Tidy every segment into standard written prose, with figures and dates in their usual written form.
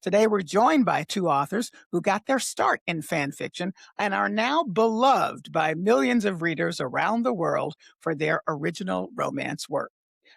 Today, we're joined by two authors who got their start in fan fiction and are now beloved by millions of readers around the world for their original romance work.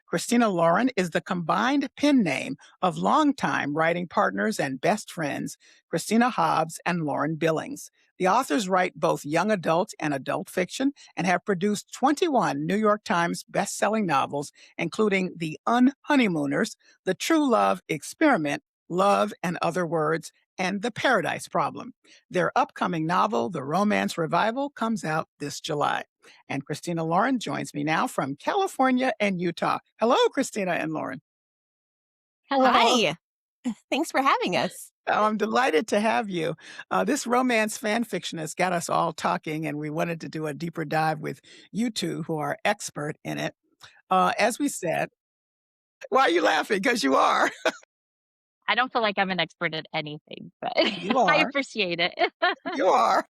Christina Lauren is the combined pen name of longtime writing partners and best friends, Christina Hobbs and Lauren Billings. The authors write both young adult and adult fiction and have produced 21 New York Times best-selling novels, including The Unhoneymooners, The True Love Experiment, Love and Other Words, and The Paradise Problem. Their upcoming novel, The Romance Revival, comes out this July. And Christina Lauren joins me now from California and Utah. Hello, Christina and Lauren. Hello. Hi. Thanks for having us. I'm delighted to have you. This romance fan fiction has got us all talking, and we wanted to do a deeper dive with you two, who are expert in it. As we said, why are you laughing? Because you are. I don't feel like I'm an expert at anything, but You I are. appreciate it. You are.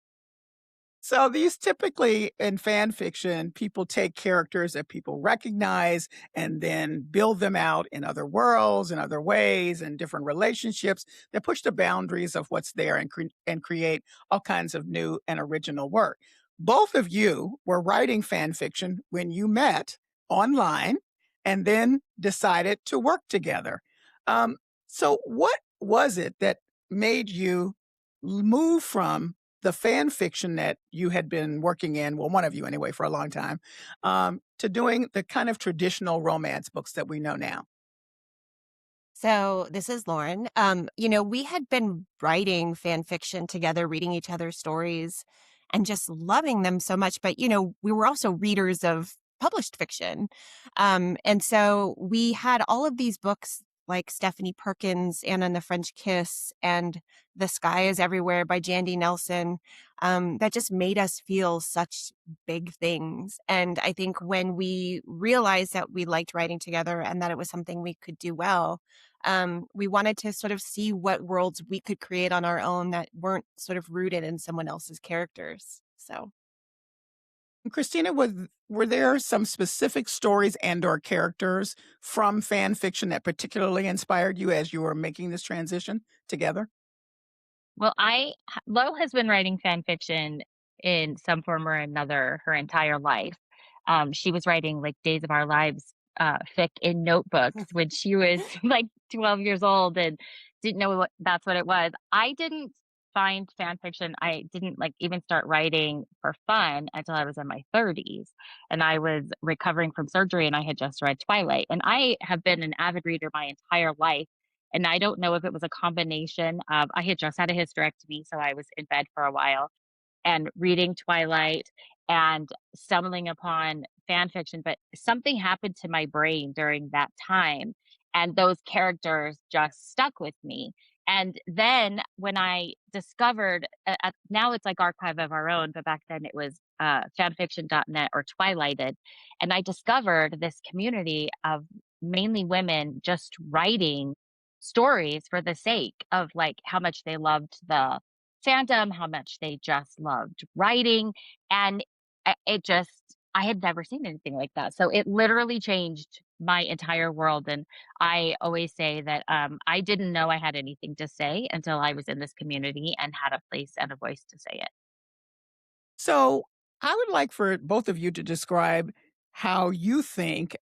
So these typically in fan fiction, people take characters that people recognize and then build them out in other worlds, in other ways, and different relationships that push the boundaries of what's there and create all kinds of new and original work. Both of you were writing fan fiction when you met online and then decided to work together. Um, so what was it that made you move from the fan fiction that you had been working in, well, one of you anyway, for a long time, to doing the kind of traditional romance books that we know now? So this is Lauren. We had been writing fan fiction together, reading each other's stories and just loving them so much. But, we were also readers of published fiction. And so we had all of these books like Stephanie Perkins, Anna and the French Kiss, and The Sky is Everywhere by Jandy Nelson, that just made us feel such big things. And I think when we realized that we liked writing together and that it was something we could do well, we wanted to sort of see what worlds we could create on our own that weren't sort of rooted in someone else's characters. So Christina, were there some specific stories and or characters from fan fiction that particularly inspired you as you were making this transition together? Well, Lo has been writing fan fiction in some form or another her entire life. She was writing like Days of Our Lives fic in notebooks when she was like 12 years old and didn't know that's what it was. I didn't find fan fiction. I didn't like even start writing for fun until I was in my 30s, and I was recovering from surgery and I had just read Twilight. And I have been an avid reader my entire life. And I don't know if it was a combination of I had just had a hysterectomy, so I was in bed for a while and reading Twilight and stumbling upon fan fiction, but something happened to my brain during that time, and those characters just stuck with me. And then when I discovered, now it's like Archive of Our Own, but back then it was fanfiction.net or Twilighted, and I discovered this community of mainly women just writing stories for the sake of like how much they loved the fandom, how much they just loved writing. And it just, I had never seen anything like that. So it literally changed my entire world. And I always say that I didn't know I had anything to say until I was in this community and had a place and a voice to say it. So I would like for both of you to describe how you think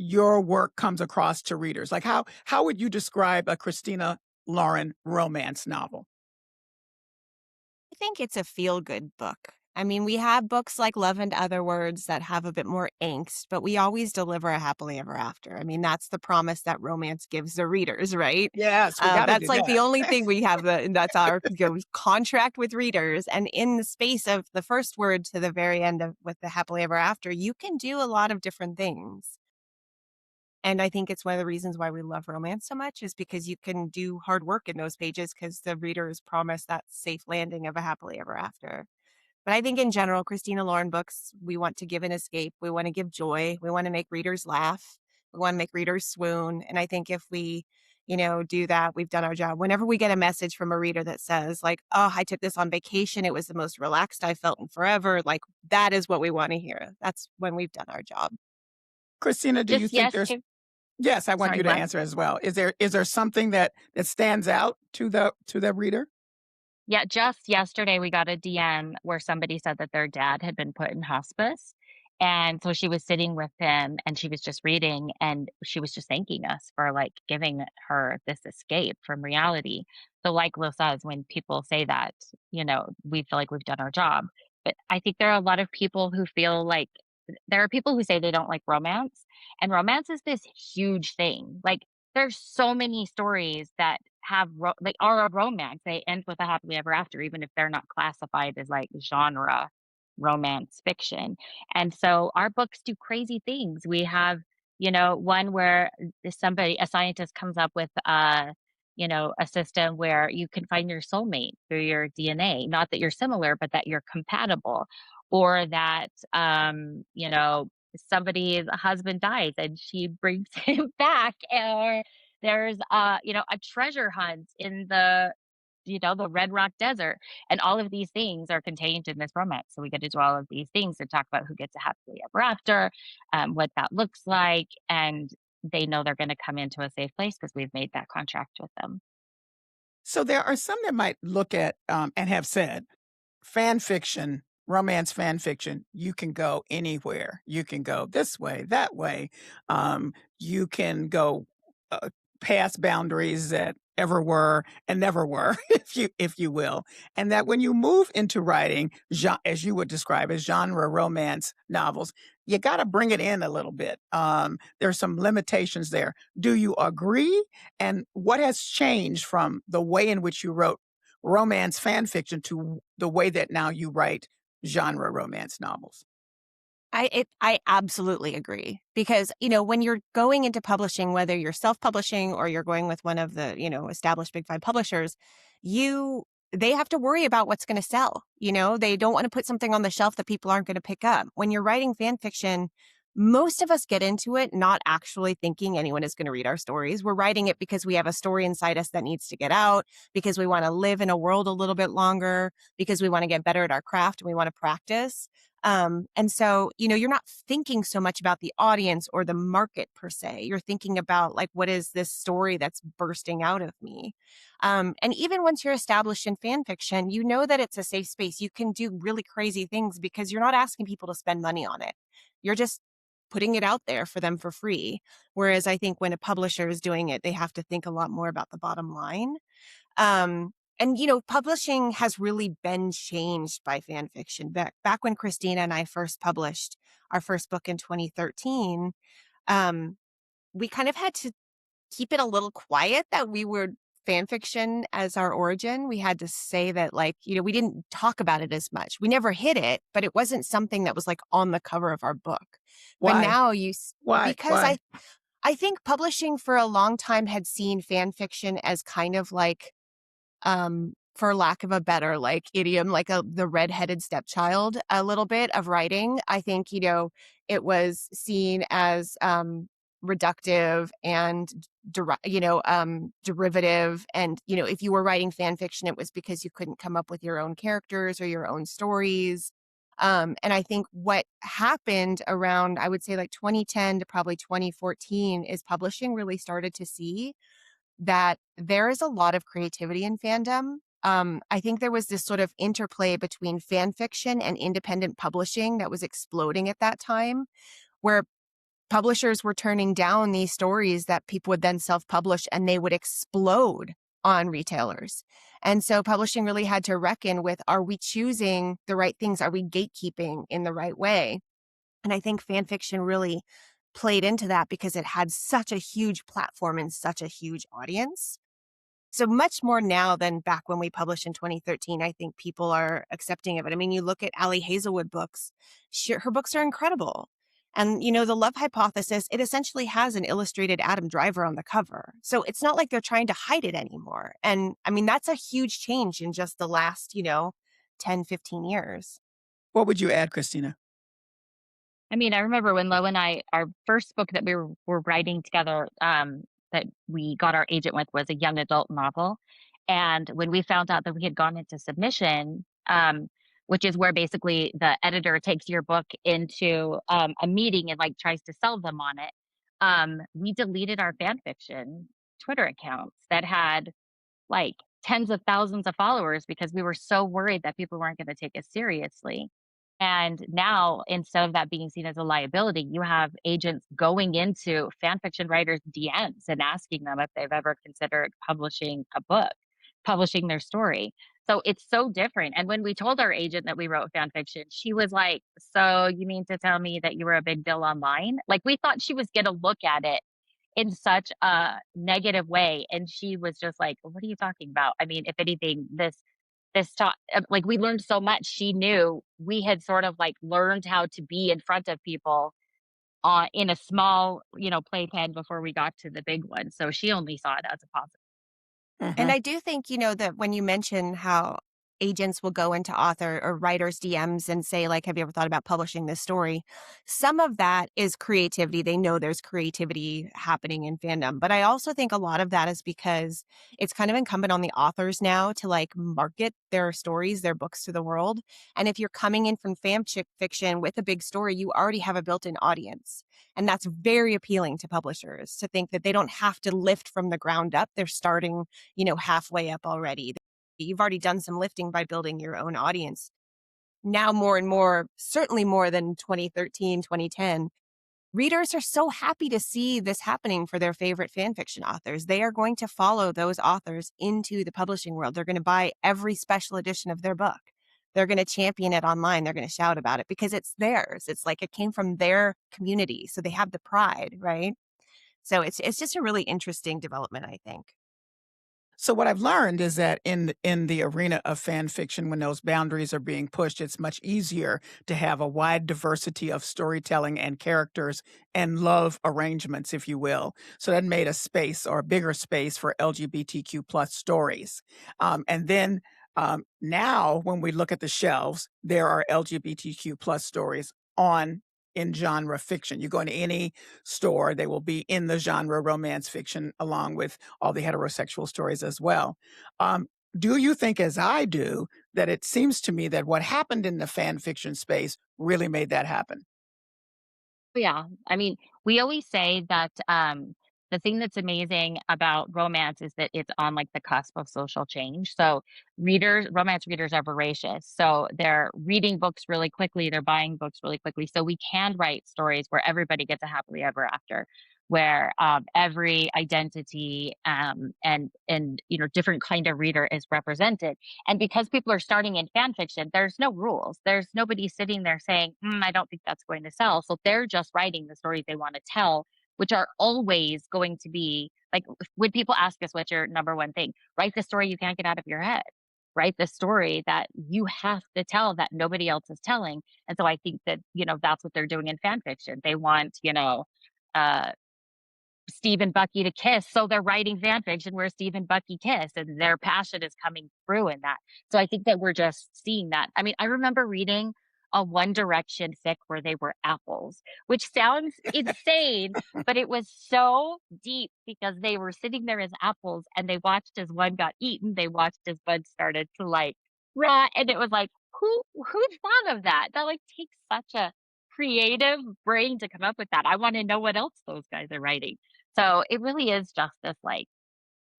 your work comes across to readers. Like how would you describe a Christina Lauren romance novel? I think it's a feel good book. I mean, we have books like Love and Other Words that have a bit more angst, but we always deliver a happily ever after. I mean, that's the promise that romance gives the readers, right? Yes, we got to That's do like the that. only thing we have, that's our contract with readers. And in the space of the first word to the very end of with the happily ever after, you can do a lot of different things. And I think it's one of the reasons why we love romance so much is because you can do hard work in those pages because the reader is promised that safe landing of a happily ever after. But I think in general, Christina Lauren books, we want to give an escape. We want to give joy. We want to make readers laugh. We want to make readers swoon. And I think if we, do that, we've done our job. Whenever we get a message from a reader that says like, oh, I took this on vacation. It was the most relaxed I felt in forever. Like that is what we want to hear. That's when we've done our job. Christina, do you Just think there's Yes, I want Sorry, you to what? answer as well. Is there something that stands out to the reader? Yeah, just yesterday we got a DM where somebody said that their dad had been put in hospice. And so she was sitting with him and she was just reading and she was just thanking us for like giving her this escape from reality. So like Lo says, when people say that, we feel like we've done our job. But I think there are a lot of people who feel like there are people who say they don't like romance, and romance is this huge thing. Like there's so many stories that they are a romance. They end with a happily ever after, even if they're not classified as like genre romance fiction. And so our books do crazy things. We have, one where a scientist comes up with a system where you can find your soulmate through your DNA. Not that you're similar, but that you're compatible. Or that somebody's husband dies and she brings him back, or there's a treasure hunt in the Red Rock Desert, and all of these things are contained in this romance. So we get to do all of these things and talk about who gets a happily ever after, what that looks like, and they know they're going to come into a safe place because we've made that contract with them. So there are some that might look at, and have said, fan fiction, romance fan fiction, you can go anywhere. You can go this way, that way. You can go uh, past boundaries that ever were and never were, if you will. And that when you move into writing, as you would describe as genre romance novels, you got to bring it in a little bit. There's some limitations there. Do you agree? And what has changed from the way in which you wrote romance fan fiction to the way that now you write genre romance novels? I absolutely agree because, when you're going into publishing, whether you're self-publishing or you're going with one of the, established big five publishers, they have to worry about what's going to sell. They don't want to put something on the shelf that people aren't going to pick up. When you're writing fan fiction, most of us get into it not actually thinking anyone is going to read our stories. We're writing it because we have a story inside us that needs to get out, because we want to live in a world a little bit longer, because we want to get better at our craft and we want to practice. And so, you're not thinking so much about the audience or the market per se. You're thinking about like, what is this story that's bursting out of me? And even once you're established in fan fiction, you know that it's a safe space. You can do really crazy things because you're not asking people to spend money on it. You're just putting it out there for them for free. Whereas I think when a publisher is doing it, they have to think a lot more about the bottom line. And publishing has really been changed by fan fiction. Back when Christina and I first published our first book in 2013, we kind of had to keep it a little quiet that we were fan fiction as our origin. We had to say that, like, we didn't talk about it as much. We never hid it, but it wasn't something that was like on the cover of our book. But Why? now Why? because Why? I think publishing for a long time had seen fan fiction as kind of like, for lack of a better like idiom, like the redheaded stepchild a little bit of writing. I think, it was seen as reductive and derivative. And, if you were writing fan fiction, it was because you couldn't come up with your own characters or your own stories. And I think what happened around, I would say like 2010 to probably 2014, is publishing really started to see that there is a lot of creativity in fandom. I think there was this sort of interplay between fan fiction and independent publishing that was exploding at that time, where publishers were turning down these stories that people would then self-publish and they would explode on retailers. And so publishing really had to reckon with, are we choosing the right things? Are we gatekeeping in the right way? And I think fan fiction really played into that because it had such a huge platform and such a huge audience. So much more now than back when we published in 2013, I think people are accepting of it. I mean, you look at Ali Hazelwood books, her books are incredible. And, the Love Hypothesis, it essentially has an illustrated Adam Driver on the cover. So it's not like they're trying to hide it anymore. And I mean, that's a huge change in just the last, 10, 15 years. What would you add, Christina? I mean, I remember when Lo and I, our first book that we were writing together, that we got our agent with, was a young adult novel. And when we found out that we had gone into submission, which is where basically the editor takes your book into a meeting and like tries to sell them on it. we deleted our fan fiction Twitter accounts that had like tens of thousands of followers because we were so worried that people weren't going to take us seriously. And now, instead of that being seen as a liability, you have agents going into fan fiction writers' DMs and asking them if they've ever considered publishing a book, publishing their story. So it's so different. And when we told our agent that we wrote fan fiction, she was like, "So you mean to tell me that you were a big deal online?" Like we thought she was going to look at it in such a negative way, and she was just like, "What are you talking about?" I mean, if anything, this taught like, we learned so much. She knew we had sort of, like, learned how to be in front of people, in a small, playpen before we got to the big one, so she only saw it as a positive. And Mhm. I do think, that when you mention how agents will go into author or writers' DMs and say, like, have you ever thought about publishing this story? Some of that is creativity. They know there's creativity happening in fandom. But I also think a lot of that is because it's kind of incumbent on the authors now to like market their stories, their books to the world. And if you're coming in from fiction with a big story, you already have a built in audience. And that's very appealing to publishers to think that they don't have to lift from the ground up. They're starting halfway up already. You've already done some lifting by building your own audience. Now, more and more, certainly more than 2013, 2010, readers are so happy to see this happening for their favorite fan fiction authors. They are going to follow those authors into the publishing world. They're going to buy every special edition of their book. They're going to champion it online. They're going to shout about it because it's theirs. It's like it came from their community. So they have the pride, right? So it's just a really interesting development, I think. So what I've learned is that in the arena of fan fiction, when those boundaries are being pushed, it's much easier to have a wide diversity of storytelling and characters and love arrangements, if you will. So that made a space or a bigger space for LGBTQ plus stories. And then now, when we look at the shelves, there are LGBTQ plus stories on in genre fiction. You go into any store, they will be in the genre romance fiction along with all the heterosexual stories as well. Um, do you think, as I do, that it seems to me that what happened in the fan fiction space really made that happen? Yeah. I mean, we always say that the thing that's amazing about romance is that it's on like the cusp of social change. So romance readers are voracious. So they're reading books really quickly, they're buying books really quickly. So we can write stories where everybody gets a happily ever after, where every identity and different kind of reader is represented. And because people are starting in fan fiction, there's no rules. There's nobody sitting there saying, I don't think that's going to sell. So they're just writing the stories they want to tell, which are always going to be like when people ask us, what's your number one thing? Write the story you can't get out of your head. Write the story that you have to tell that nobody else is telling. And so I think that, that's what they're doing in fan fiction. They want, uh, Steve and Bucky to kiss, so they're writing fan fiction where Steve and Bucky kiss, and their passion is coming through in that. So I think that we're just seeing that. I mean, I remember reading a One Direction fic where they were apples, which sounds insane, but it was so deep because they were sitting there as apples and they watched as one got eaten, they watched as one started to like rot, and it was like, who thought of that? That like takes such a creative brain to come up with that. I want to know what else those guys are writing. So it really is just this like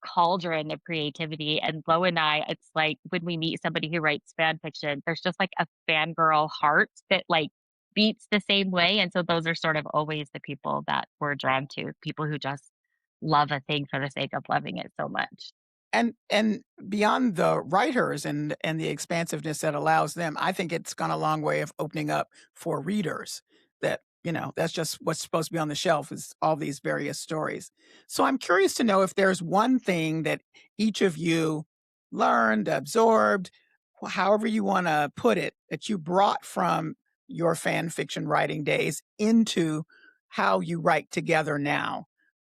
cauldron of creativity. And Lo and I, it's like when we meet somebody who writes fan fiction, there's just like a fangirl heart that like beats the same way. And so those are sort of always the people that we're drawn to, people who just love a thing for the sake of loving it so much. And beyond the writers and the expansiveness that allows them, I think it's gone a long way of opening up for readers that, that's just what's supposed to be on the shelf is all these various stories. So I'm curious to know if there's one thing that each of you learned, absorbed, however you want to put it, that you brought from your fan fiction writing days into how you write together now.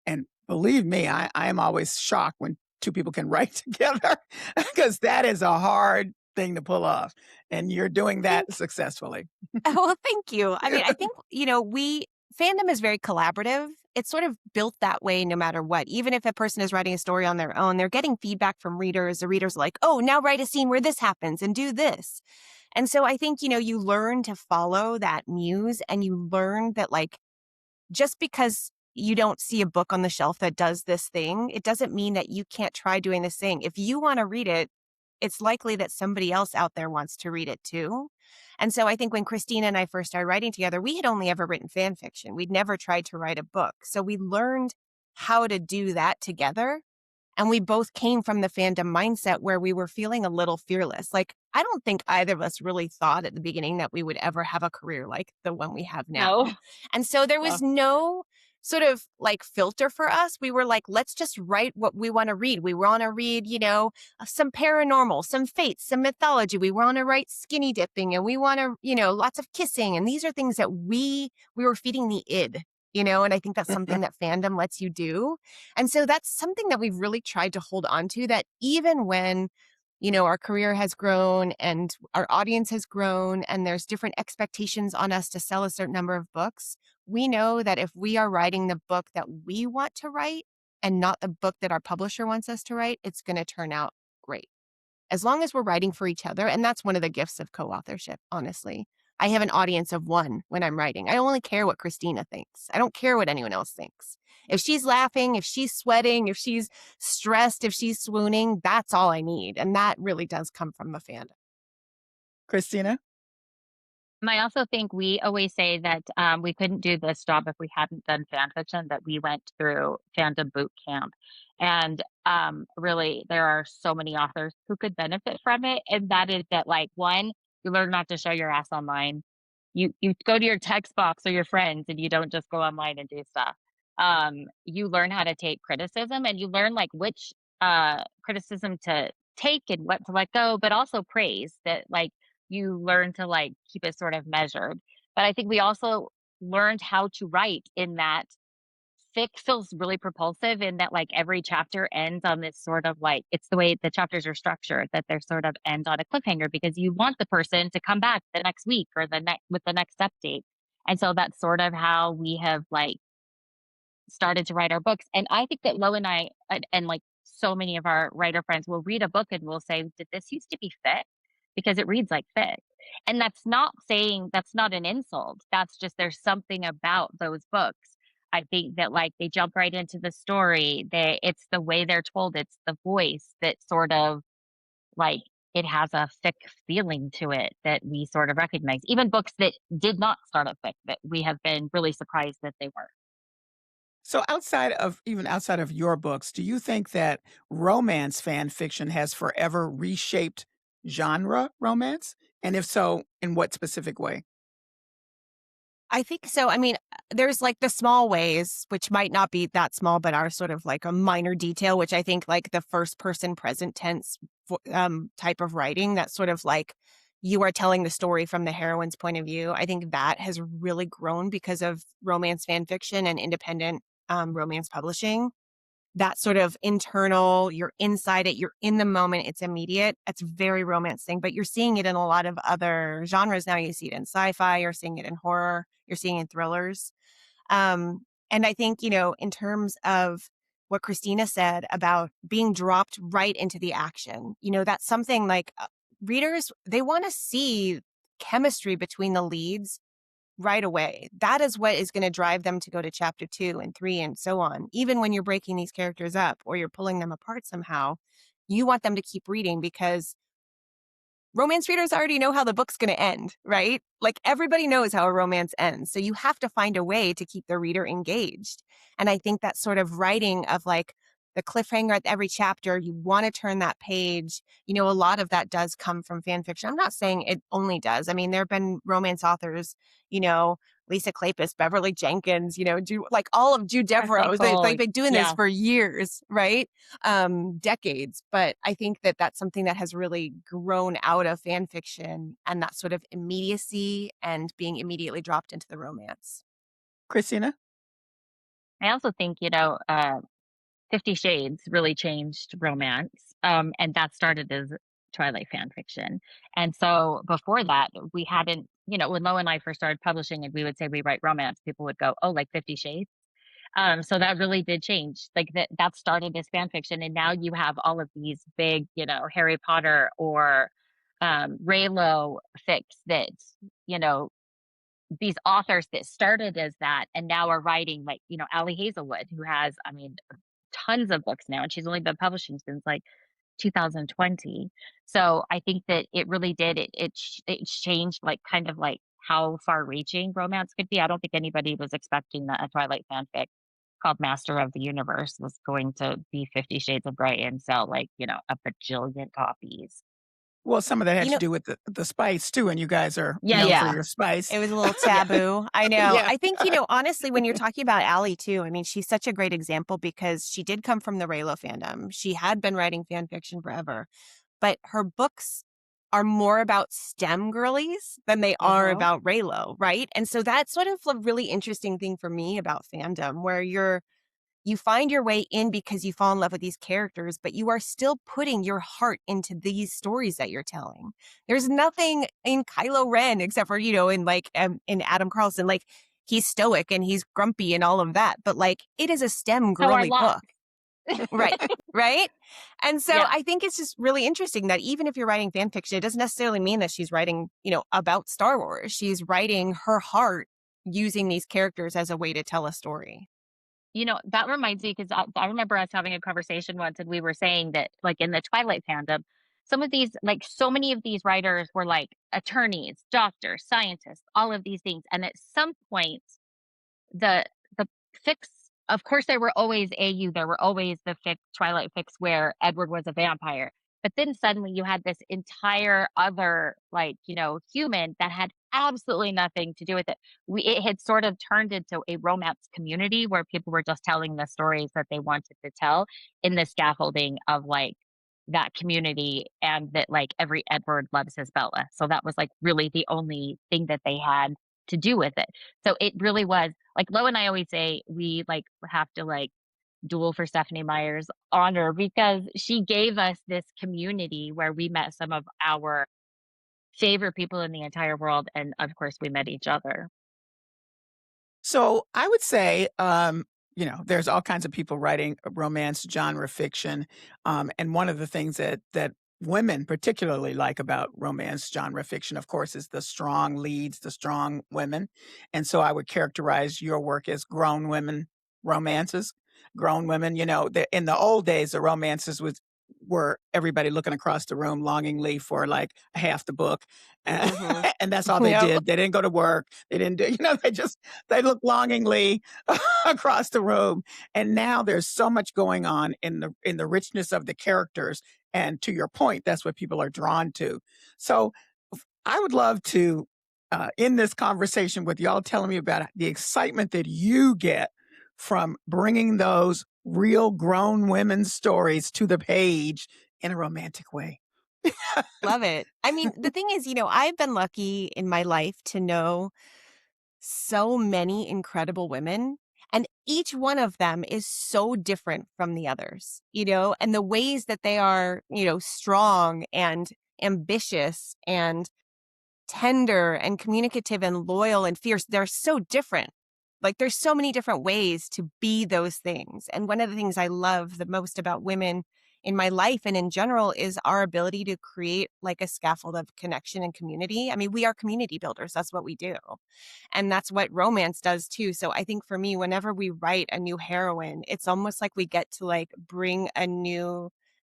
And believe me, I am always shocked when two people can write together because that is a hard thing to pull off, and you're doing that Think successfully. well, thank you. I mean, I think, we fandom is very collaborative. It's sort of built that way no matter what. Even if a person is writing a story on their own, they're getting feedback from readers. The readers are like, oh, now write a scene where this happens and do this. And so I think, you learn to follow that muse and you learn that like just because you don't see a book on the shelf that does this thing, it doesn't mean that you can't try doing this thing. If you want to read it, it's likely that somebody else out there wants to read it too. And so I think when Christina and I first started writing together, we had only ever written fan fiction. We'd never tried to write a book. So we learned how to do that together. And we both came from the fandom mindset where we were feeling a little fearless. Like, I don't think either of us really thought at the beginning that we would ever have a career like the one we have now. No. And so there was no sort of like filter for us. We were like, let's just write what we want to read. We want to read, some paranormal, some fates, some mythology. We want to write skinny dipping, and we want to, lots of kissing. And these are things that we were feeding the id. And I think that's something that fandom lets you do. And so that's something that we've really tried to hold on to, that even when, our career has grown and our audience has grown and there's different expectations on us to sell a certain number of books, we know that if we are writing the book that we want to write and not the book that our publisher wants us to write, it's going to turn out great. As long as we're writing for each other. And that's one of the gifts of co-authorship, honestly. I have an audience of one when I'm writing. I only care what Christina thinks. I don't care what anyone else thinks. If she's laughing, if she's sweating, if she's stressed, if she's swooning, that's all I need. And that really does come from the fandom. Christina? I also think we always say that we couldn't do this job if we hadn't done fan fiction, that we went through fandom boot camp. And really, there are so many authors who could benefit from it. And that is that, like, one, you learn not to show your ass online. You go to your text box or your friends, and you don't just go online and do stuff. You learn how to take criticism, and you learn like which criticism to take and what to let go, but also praise that, like, you learn to like keep it sort of measured. But I think we also learned how to write in that fic feels really propulsive in that, like, every chapter ends on this sort of like, it's the way the chapters are structured, that they're sort of end on a cliffhanger because you want the person to come back the next week or the next with the next update. And so that's sort of how we have like started to write our books. And I think that Lo and I, and like so many of our writer friends, will read a book and will say, did this used to be fic? Because it reads like fic. And that's not saying, that's not an insult. That's just, there's something about those books. I think that like they jump right into the story. It's the way they're told. It's the voice that sort of like, it has a fic feeling to it that we sort of recognize. Even books that did not start a fic, that we have been really surprised that they were. So outside of your books, do you think that romance fan fiction has forever reshaped genre romance? And if so, in what specific way? I think so. I mean, there's like the small ways, which might not be that small, but are sort of like a minor detail, which I think like the first person present tense type of writing, that sort of like you are telling the story from the heroine's point of view. I think that has really grown because of romance fan fiction and independent romance publishing. That sort of internal, you're inside it, you're in the moment, it's immediate. It's very romance thing, but you're seeing it in a lot of other genres now. You see it in sci-fi, you're seeing it in horror, you're seeing it in thrillers. And I think, in terms of what Christina said about being dropped right into the action, that's something like readers, they want to see chemistry between the leads right away. That is what is going to drive them to go to chapter 2 and 3 and so on. Even when you're breaking these characters up or you're pulling them apart somehow, you want them to keep reading because romance readers already know how the book's going to end, right? Like everybody knows how a romance ends. So you have to find a way to keep the reader engaged. And I think that sort of writing of like the cliffhanger at every chapter, you want to turn that page. A lot of that does come from fan fiction. I'm not saying it only does. I mean, there have been romance authors, Lisa Kleypas, Beverly Jenkins, like all of Jude Devereaux. They've been doing this for years, right? Decades. But I think that that's something that has really grown out of fan fiction and that sort of immediacy and being immediately dropped into the romance. Christina? I also think, 50 Shades really changed romance. And that started as Twilight fan fiction. And so before that, we hadn't, when Lo and I first started publishing and we would say we write romance, people would go, oh, like 50 Shades. So that really did change. Like that started as fan fiction. And now you have all of these big, Harry Potter or Raylo fics that, you know, these authors that started as that and now are writing like, Allie Hazelwood, who has, I mean, tons of books now, and she's only been publishing since like 2020. So I think that it really did it changed like kind of like how far reaching romance could be. I don't think anybody was expecting that a Twilight fanfic called Master of the Universe was going to be 50 Shades of Grey and sell like, a bajillion copies. Well, some of that had You to know, do with the spice too, and you guys are Yeah, known for yeah. your spice. it was a little Yeah, taboo. I know. yeah. I think, honestly, when you're talking about Allie too, I mean, she's such a great example because she did come from the Raylo fandom. She had been writing fan fiction forever, but her books are more about STEM girlies than they are Uh-huh. about Raylo, right? And so that's sort of a really interesting thing for me about fandom, where you find your way in because you fall in love with these characters, but you are still putting your heart into these stories that you're telling. There's nothing in Kylo Ren except for, in Adam Carlson, like he's stoic and he's grumpy and all of that, but like it is a STEM So our girly lot. book. Right. Right. And so Yeah. I think it's just really interesting that even if you're writing fan fiction, it doesn't necessarily mean that she's writing, about Star Wars. She's writing her heart using these characters as a way to tell a story. That reminds me because I remember us having a conversation once, and we were saying that, like, in the Twilight fandom, some of these, like, so many of these writers were like attorneys, doctors, scientists, all of these things. And at some point, the the fics, of course, there were always AU, there were always the Twilight fics where Edward was a vampire. But then suddenly you had this entire other, like, human that had absolutely nothing to do with it. It had sort of turned into a romance community where people were just telling the stories that they wanted to tell in the scaffolding of like that community, and that like every Edward loves his Bella. So that was like really the only thing that they had to do with it. So it really was like Lo and I always say we like have to like duel for Stephanie Meyer's honor because she gave us this community where we met some of our favorite people in the entire world, and of course we met each other. So I would say, there's all kinds of people writing romance genre fiction, and one of the things that women particularly like about romance genre fiction, of course, is the strong leads, the strong women, and so I would characterize your work as grown women romances. Grown women, in the old days, the romances were everybody looking across the room longingly for like half the book, and, Hmm. and that's all they Yep. did. They didn't go to work. They didn't do, they look longingly across the room. And now there's so much going on in the richness of the characters. And to your point, that's what people are drawn to. So I would love to end this conversation with y'all telling me about the excitement that you get from bringing those real grown women's stories to the page in a romantic way. Love it. I mean, the thing is, I've been lucky in my life to know so many incredible women, and each one of them is so different from the others, and the ways that they are, strong and ambitious and tender and communicative and loyal and fierce. They're so different. Like there's so many different ways to be those things. And one of the things I love the most about women in my life and in general is our ability to create like a scaffold of connection and community. I mean, we are community builders. That's what we do. And that's what romance does too. So I think for me, whenever we write a new heroine, it's almost like we get to like bring a new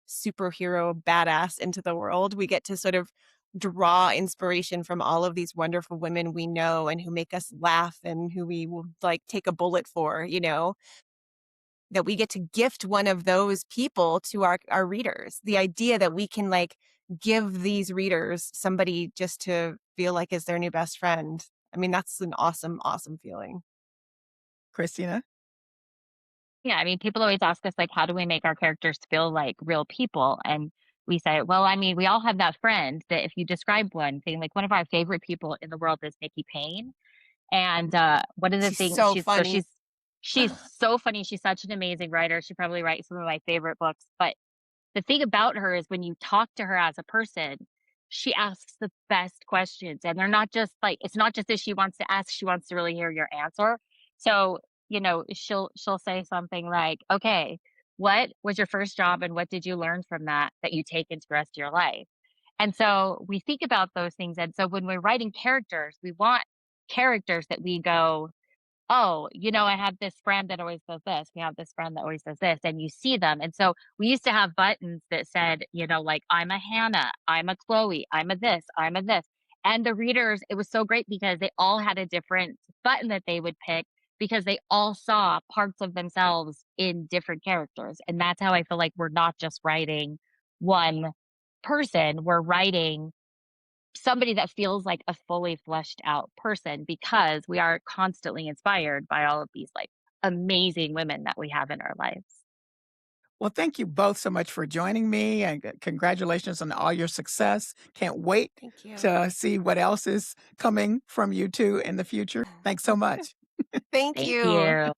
superhero badass into the world. We get to sort of draw inspiration from all of these wonderful women we know and who make us laugh and who we will like take a bullet for, that we get to gift one of those people to our readers. The idea that we can like give these readers somebody just to feel like is their new best friend. I mean, that's an awesome, awesome feeling. Christina? Yeah, I mean, people always ask us like, how do we make our characters feel like real people? And we say, well, I mean, we all have that friend that if you describe one thing, like one of our favorite people in the world is Nikki Payne. And one of the She's things so funny. she's so funny. She's such an amazing writer. She probably writes some of my favorite books. But the thing about her is when you talk to her as a person, she asks the best questions. And they're not just like it's not just that she wants to ask, she wants to really hear your answer. So, she'll say something like, okay, what was your first job and what did you learn from that you take into the rest of your life? And so we think about those things. And so when we're writing characters, we want characters that we go, oh, I have this friend that always does this. We have this friend that always does this, and you see them. And so we used to have buttons that said, like, I'm a Hannah, I'm a Chloe, I'm a this, I'm a this. And the readers, it was so great because they all had a different button that they would pick because they all saw parts of themselves in different characters. And that's how I feel like we're not just writing one person, we're writing somebody that feels like a fully fleshed out person because we are constantly inspired by all of these like amazing women that we have in our lives. Well, thank you both so much for joining me, and congratulations on all your success. Can't wait Thank you. to see what else is coming from you two in the future. Thanks so much. Thank Thank you. you.